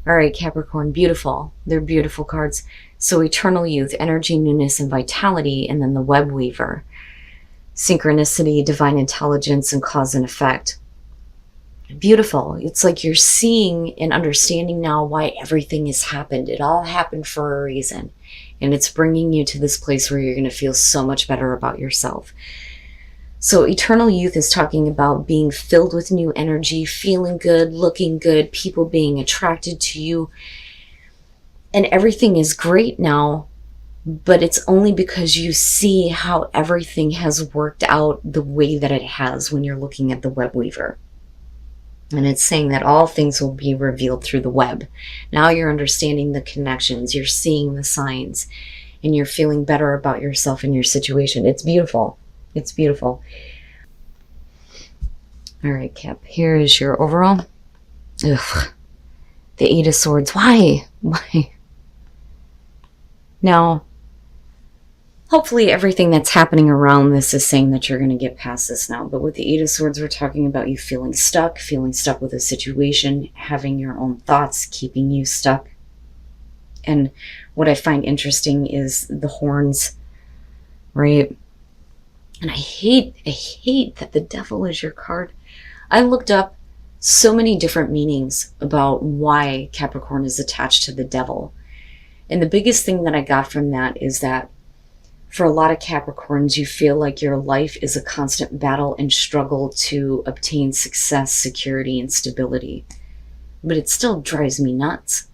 All right, Capricorn, beautiful. They're beautiful cards. So eternal youth, energy, newness, and vitality, and then the web weaver. Synchronicity, divine intelligence, and cause and effect. Beautiful. It's like you're seeing and understanding now why everything has happened. It all happened for a reason. And it's bringing you to this place where you're going to feel so much better about yourself. So eternal youth is talking about being filled with new energy, feeling good, looking good, people being attracted to you. And everything is great now, but it's only because you see how everything has worked out the way that it has when you're looking at the web weaver. And it's saying that all things will be revealed through the web. Now you're understanding the connections, you're seeing the signs, and you're feeling better about yourself and your situation. It's beautiful. It's beautiful. All right, Cap, here is your overall. Ugh. The Eight of Swords. Why? Why? Now, hopefully everything that's happening around this is saying that you're going to get past this now. But with the Eight of Swords, we're talking about you feeling stuck with a situation, having your own thoughts, keeping you stuck. And what I find interesting is the horns, right? And I hate that the devil is your card. I looked up so many different meanings about why Capricorn is attached to the devil. And the biggest thing that I got from that is that for a lot of Capricorns, you feel like your life is a constant battle and struggle to obtain success, security, and stability. But it still drives me nuts.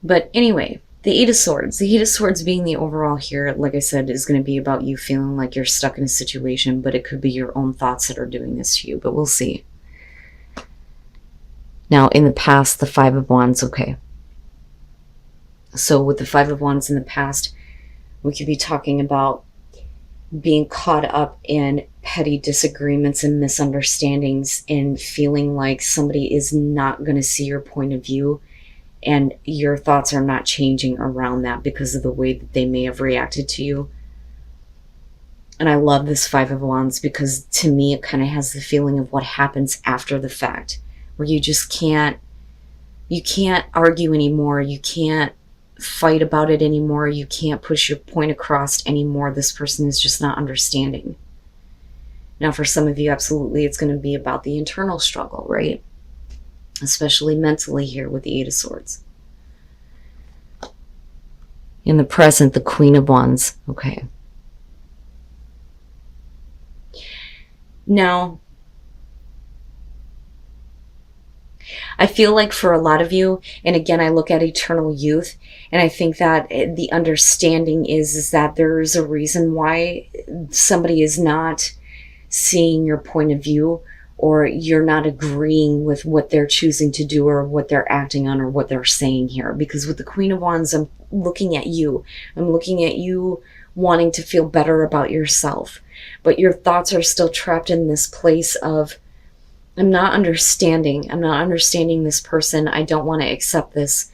But anyway, the Eight of Swords. The Eight of Swords being the overall here, like I said, is going to be about you feeling like you're stuck in a situation, but it could be your own thoughts that are doing this to you, but we'll see. Now, in the past, the Five of Wands, okay. So with the Five of Wands in the past, we could be talking about being caught up in petty disagreements and misunderstandings and feeling like somebody is not going to see your point of view and your thoughts are not changing around that because of the way that they may have reacted to you. And I love this Five of Wands because to me it kind of has the feeling of what happens after the fact, where you just can't argue anymore, you can't fight about it anymore, you can't push your point across anymore. This person is just not understanding. Now for some of you, absolutely it's going to be about the internal struggle, right? Especially mentally here with the Eight of Swords. In the present, the Queen of Wands. Okay. Now, I feel like for a lot of you, and again, I look at eternal youth, and I think that the understanding is that there's a reason why somebody is not seeing your point of view, or you're not agreeing with what they're choosing to do or what they're acting on or what they're saying here. Because with the Queen of Wands, I'm looking at you. I'm looking at you wanting to feel better about yourself. But your thoughts are still trapped in this place of, I'm not understanding this person. I don't want to accept this.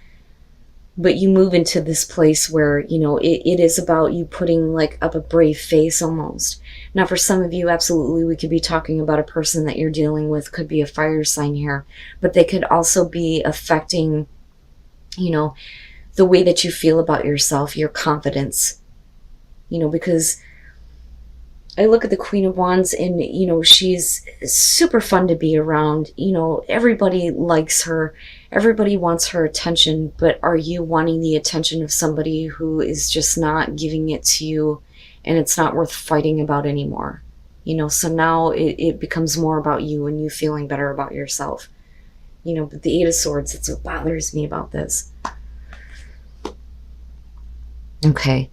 But you move into this place where, you know, it is about you putting like up a brave face almost. Now for some of you, absolutely, we could be talking about a person that you're dealing with, could be a fire sign here, but they could also be affecting, you know, the way that you feel about yourself, your confidence, you know, because I look at the Queen of Wands and, you know, she's super fun to be around. You know, everybody likes her. Everybody wants her attention. But are you wanting the attention of somebody who is just not giving it to you and it's not worth fighting about anymore? You know, so now it becomes more about you and you feeling better about yourself. You know, but the Eight of Swords, that's what bothers me about this. Okay.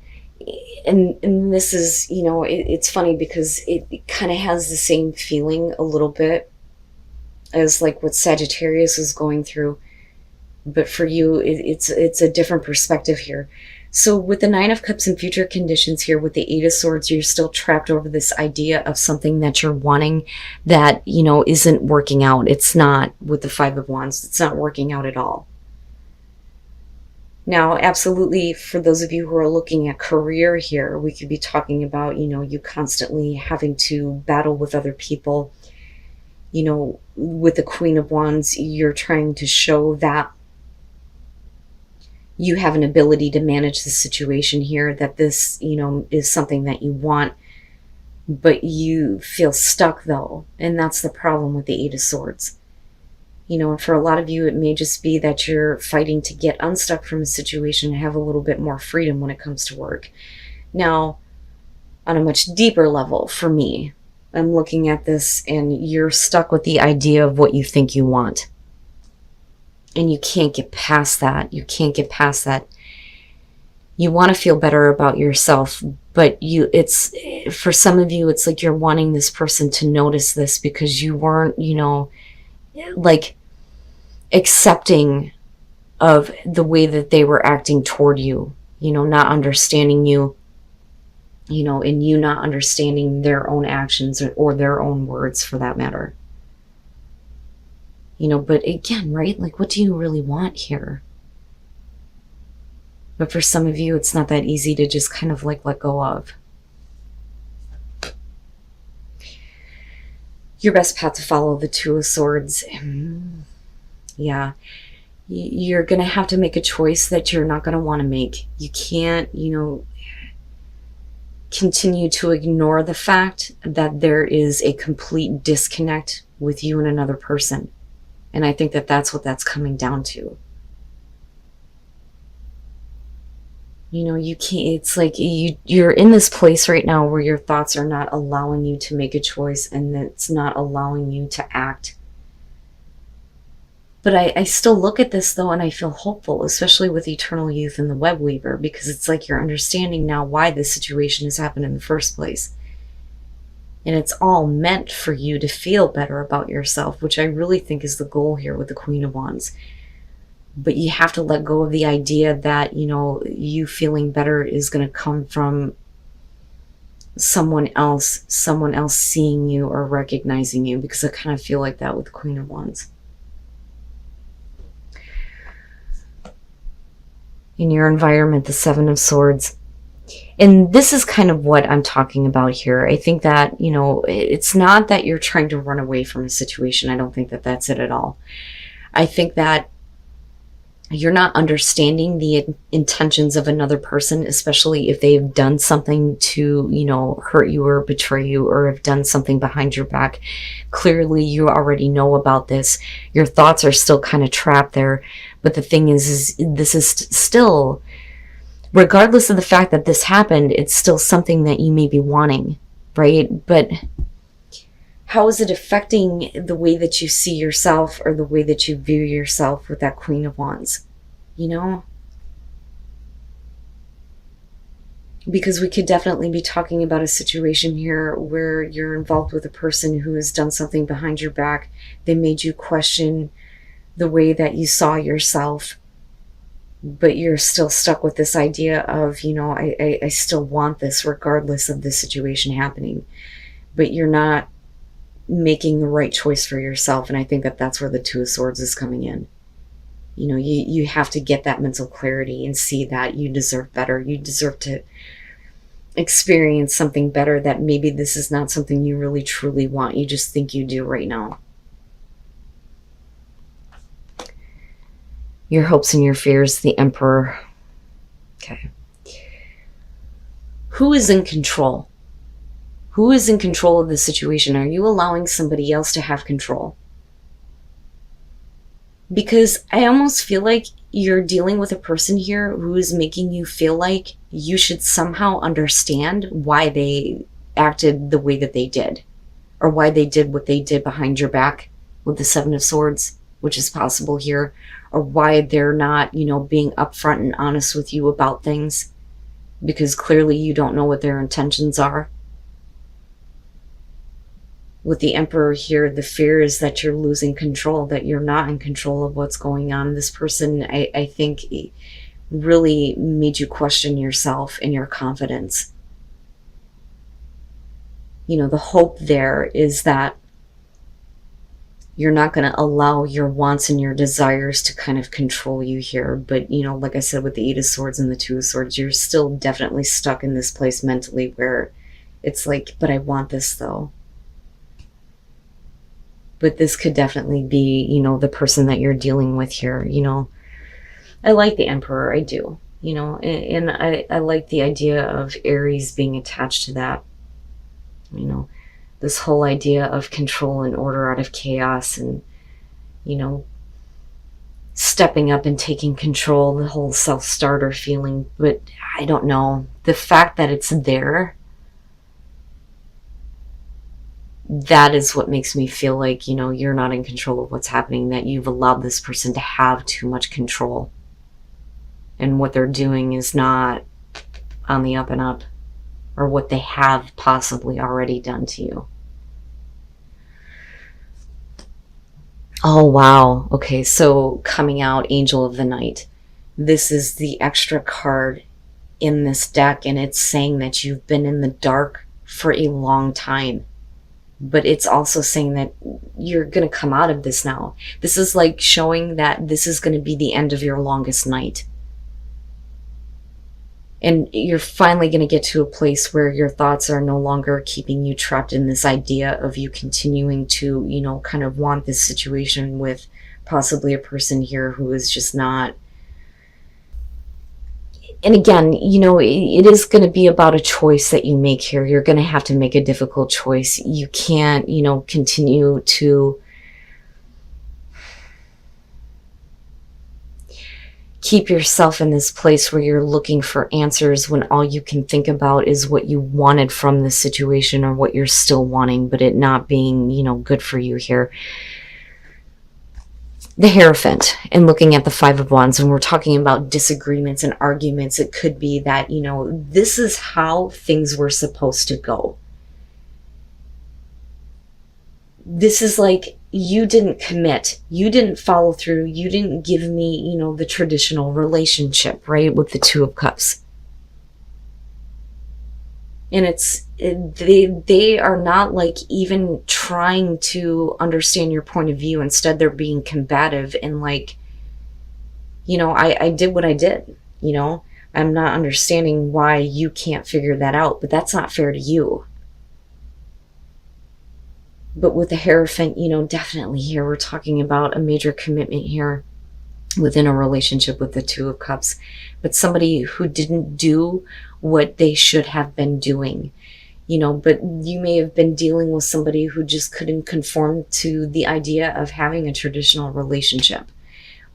And this is, you know, it's funny because it kind of has the same feeling a little bit as like what Sagittarius is going through. But for you, it's a different perspective here. So with the Nine of Cups and future conditions here, with the Eight of Swords, you're still trapped over this idea of something that you're wanting that, you know, isn't working out. It's not with the Five of Wands. It's not working out at all. Now, absolutely, for those of you who are looking at career here, we could be talking about, you know, you constantly having to battle with other people You know, with the Queen of Wands, you're trying to show that you have an ability to manage the situation here, that this, you know, is something that you want, but you feel stuck though. And that's the problem with the Eight of Swords. You know, and for a lot of you, it may just be that you're fighting to get unstuck from a situation and have a little bit more freedom when it comes to work. Now, on a much deeper level, for me, I'm looking at this and you're stuck with the idea of what you think you want. And you can't get past that. You can't get past that. You want to feel better about yourself, but it's, for some of you, it's like you're wanting this person to notice this because you weren't, you know, like accepting of the way that they were acting toward you, you know, not understanding you, you know, and you not understanding their own actions or their own words for that matter. You know, but again, right? Like, what do you really want here? But for some of you, it's not that easy to just kind of like let go of. Your best path to follow, the Two of Swords. Yeah. You're going to have to make a choice that you're not going to want to make. You can't, you know, continue to ignore the fact that there is a complete disconnect with you and another person. And I think that that's what that's coming down to. You know, you can't, it's like you're in this place right now where your thoughts are not allowing you to make a choice, and it's not allowing you to act. But I still look at this though, and I feel hopeful, especially with Eternal Youth and the Web Weaver, because it's like you're understanding now why this situation has happened in the first place. And it's all meant for you to feel better about yourself, which I really think is the goal here with the Queen of Wands. But you have to let go of the idea that, you know, you feeling better is going to come from someone else seeing you or recognizing you, because I kind of feel like that with the Queen of Wands. In your environment, the Seven of Swords. And this is kind of what I'm talking about here. I think that, you know, it's not that you're trying to run away from a situation. I don't think that that's it at all. I think that you're not understanding the intentions of another person, especially if they've done something to, you know, hurt you or betray you, or have done something behind your back. Clearly, you already know about this. Your thoughts are still kind of trapped there. But the thing is this is still, regardless of the fact that this happened, it's still something that you may be wanting, right? But how is it affecting the way that you see yourself or the way that you view yourself with that Queen of Wands? You know? Because we could definitely be talking about a situation here where you're involved with a person who has done something behind your back. They made you question the way that you saw yourself, but you're still stuck with this idea of, you know, I still want this regardless of the situation happening. But you're not making the right choice for yourself. And I think that that's where the Two of Swords is coming in. You know, you have to get that mental clarity and see that you deserve better. You deserve to experience something better, that maybe this is not something you really truly want. You just think you do right now. Your hopes and your fears, the Emperor. Okay. Who is in control? Who is in control of the situation? Are you allowing somebody else to have control? Because I almost feel like you're dealing with a person here who is making you feel like you should somehow understand why they acted the way that they did, or why they did what they did behind your back with the Seven of Swords, which is possible here, or why they're not, you know, being upfront and honest with you about things, because clearly you don't know what their intentions are. With the Emperor here, the fear is that you're losing control, that you're not in control of what's going on. This person, I think, really made you question yourself and your confidence. You know, the hope there is that you're not going to allow your wants and your desires to kind of control you here. But, you know, like I said, with the Eight of Swords and the Two of Swords, you're still definitely stuck in this place mentally where it's like, but I want this though. But this could definitely be, the person that you're dealing with here. I like the Emperor, I do. And I like the idea of Aries being attached to that. This whole idea of control and order out of chaos, and, stepping up and taking control, the whole self-starter feeling. But I don't know. The fact that it's there, that is what makes me feel like, you're not in control of what's happening, that you've allowed this person to have too much control. And what they're doing is not on the up and up, or what they have possibly already done to you. Oh, wow. Okay, so coming out, Angel of the Night. This is the extra card in this deck, and it's saying that you've been in the dark for a long time. But it's also saying that you're going to come out of this now. This is like showing that this is going to be the end of your longest night. And you're finally going to get to a place where your thoughts are no longer keeping you trapped in this idea of you continuing to, kind of want this situation with possibly a person here who is just not. And again, it is going to be about a choice that you make here. You're going to have to make a difficult choice. You can't, continue to keep yourself in this place where you're looking for answers when all you can think about is what you wanted from this situation, or what you're still wanting, but it not being, good for you here. The Hierophant, and looking at the Five of Wands, and we're talking about disagreements and arguments. It could be that, this is how things were supposed to go. This is like, you didn't commit, you didn't follow through, you didn't give me, the traditional relationship, right, with the Two of Cups. And they are not like even trying to understand your point of view. Instead, they're being combative and like, I did what I did, I'm not understanding why you can't figure that out, but that's not fair to you. But with the Hierophant, definitely here we're talking about a major commitment here within a relationship with the Two of Cups, but somebody who didn't do what they should have been doing, but you may have been dealing with somebody who just couldn't conform to the idea of having a traditional relationship.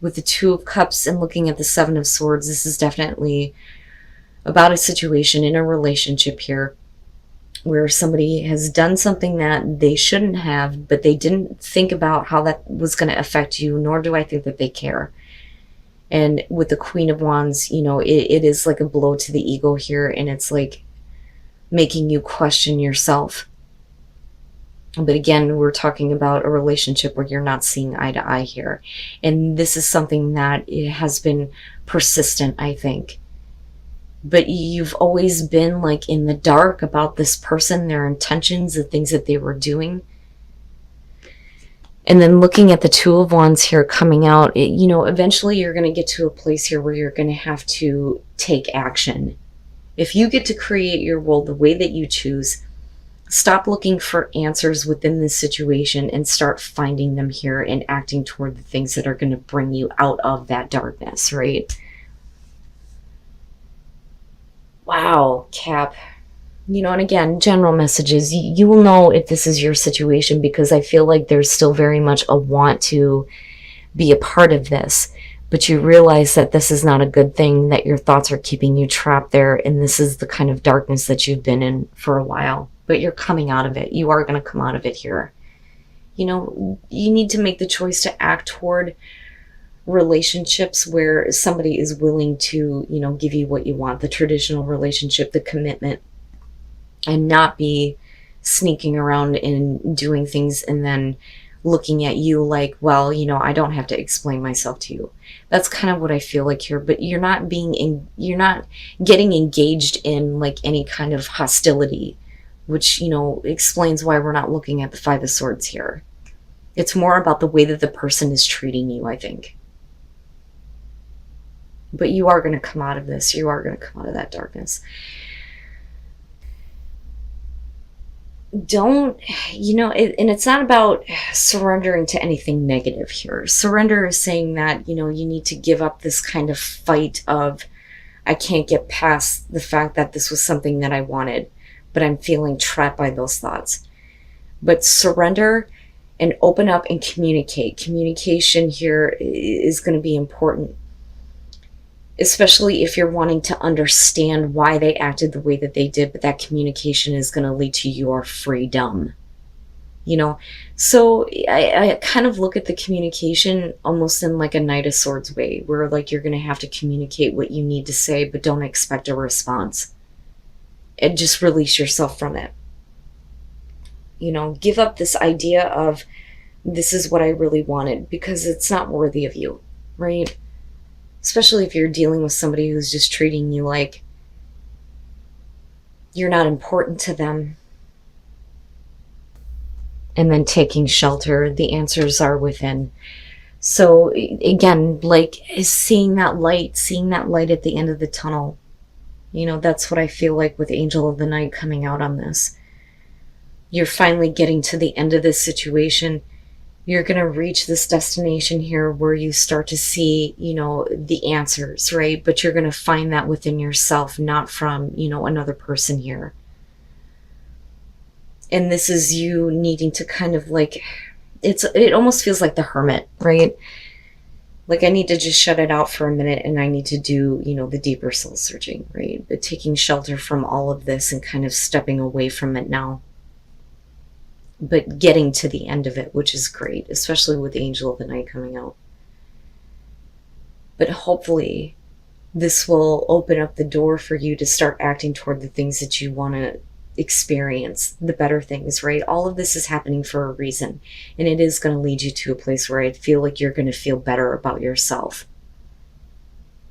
With the Two of Cups and looking at the Seven of Swords, this is definitely about a situation in a relationship here where somebody has done something that they shouldn't have, but they didn't think about how that was going to affect you, nor do I think that they care. And with the Queen of Wands, it is like a blow to the ego here, and it's like making you question yourself. But again, we're talking about a relationship where you're not seeing eye to eye here. And this is something that it has been persistent, I think. But you've always been like in the dark about this person, their intentions, the things that they were doing. And then looking at the Two of Wands here coming out, eventually you're going to get to a place here where you're going to have to take action. If you get to create your world the way that you choose, stop looking for answers within this situation and start finding them here and acting toward the things that are going to bring you out of that darkness, right? Wow, Cap. And again, general messages. You will know if this is your situation, because I feel like there's still very much a want to be a part of this. But you realize that this is not a good thing, that your thoughts are keeping you trapped there, and this is the kind of darkness that you've been in for a while. But you're coming out of it. You are going to come out of it here. You need to make the choice to act toward relationships where somebody is willing to, give you what you want, the traditional relationship, the commitment, and not be sneaking around and doing things and then looking at you like, well, I don't have to explain myself to you. That's kind of what I feel like here. But you're not getting engaged in like any kind of hostility, which, explains why we're not looking at the Five of Swords here. It's more about the way that the person is treating you, I think. But you are going to come out of this. You are going to come out of that darkness. don't, and it's not about surrendering to anything negative here. Surrender is saying that, you need to give up this kind of fight of, I can't get past the fact that this was something that I wanted, but I'm feeling trapped by those thoughts. But surrender and open up and communicate. Communication here is going to be important, especially if you're wanting to understand why they acted the way that they did, but that communication is going to lead to your freedom. So I kind of look at the communication almost in like a Knight of Swords way, where like you're going to have to communicate what you need to say, but don't expect a response, and just release yourself from it. Give up this idea of, this is what I really wanted, because it's not worthy of you, right? Especially if you're dealing with somebody who's just treating you like you're not important to them. And then taking shelter, the answers are within. So again, like seeing that light at the end of the tunnel. That's what I feel like with Angel of the Night coming out on this. You're finally getting to the end of this situation. You're going to reach this destination here where you start to see, the answers, right? But you're going to find that within yourself, not from, another person here. And this is you needing to kind of like, it almost feels like the hermit, right? Like I need to just shut it out for a minute, and I need to do, the deeper soul searching, right? But taking shelter from all of this and kind of stepping away from it now. But getting to the end of it, which is great, especially with Angel of the Night coming out. But hopefully this will open up the door for you to start acting toward the things that you want to experience, the better things, right? All of this is happening for a reason, and it is going to lead you to a place where I feel like you're going to feel better about yourself.